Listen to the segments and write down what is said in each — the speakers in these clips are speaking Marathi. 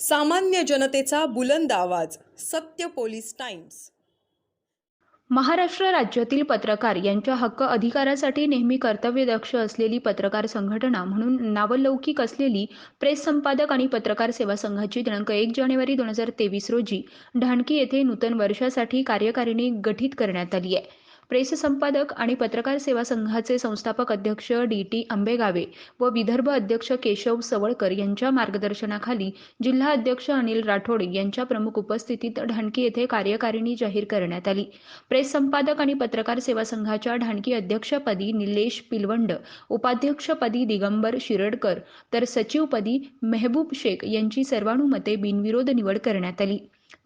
सामान्य जनतेचा बुलंद आवाज. सत्य पोलीस टाइम्स. महाराष्ट्र राज्यातील पत्रकार यांच्या हक्क अधिकारासाठी नेहमी कर्तव्यदक्ष असलेली पत्रकार संघटना म्हणून नावलौकिक असलेली प्रेस संपादक आणि पत्रकार सेवा संघाची दिनांक 1 जानेवारी 2023 रोजी ढाणकी येथे नूतन वर्षासाठी कार्यकारिणी गठीत करण्यात आली आहे. प्रेस संपादक आणि पत्रकार सेवा संघाचे संस्थापक अध्यक्ष डी.टी. आंबेगावे व विदर्भ अध्यक्ष केशव सवळकर यांच्या मार्गदर्शनाखाली जिल्हा अध्यक्ष अनिल राठोड यांच्या प्रमुख उपस्थितीत ढाणकी येथे कार्यकारिणी जाहीर करण्यात आली. प्रेस संपादक आणि पत्रकार सेवा संघाच्या ढाणकी अध्यक्षपदी निलेश पिलवंड, उपाध्यक्षपदी दिगंबर शिरडकर तर सचिवपदी मेहबूब शेख यांची सर्वानुमते बिनविरोध निवड करण्यात आली.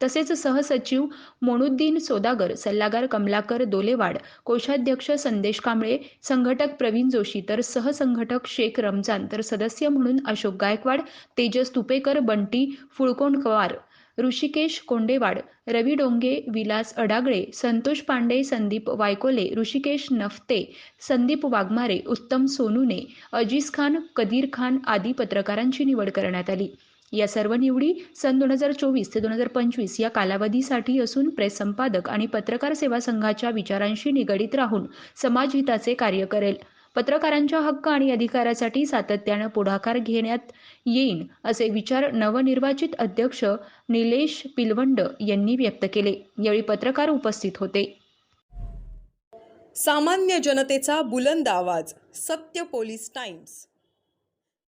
तसेच सहसचिव मोनुद्दीन सोदागर, सल्लागार कमलाकर दोलेवाड, कोषाध्यक्ष संदेश कांबळे, संघटक प्रवीण जोशी तर सहसंघटक शेख रमजान तर सदस्य म्हणून अशोक गायकवाड, तेजस तुपेकर, बंटी फुळकोणकवार, ऋषिकेश कोंडेवाड, रवी डोंगे, विलास अडागळे, संतोष पांडे, संदीप वायकोले, ऋषिकेश नफते, संदीप वाघमारे, उत्तम सोनुने, अजीज खान, कदीर खान आदी पत्रकारांची निवड करण्यात आली. या सर्व निवडी सन 2024 ते 2025 या कालावधीसाठी असून प्रेस संपादक आणि पत्रकार सेवा संघाच्या विचारांशी निगडीत राहून समाजहिताचे कार्य करेल. पत्रकारांच्या हक्क आणि अधिकारासाठी सातत्यानं पुढाकार घेण्यात येईल असे विचार नवनिर्वाचित अध्यक्ष निलेश पिलवंड यांनी व्यक्त केले. यावेळी पत्रकार उपस्थित होते. सामान्य जनतेचा बुलंद आवाज. सत्य पोलीस टाइम्स.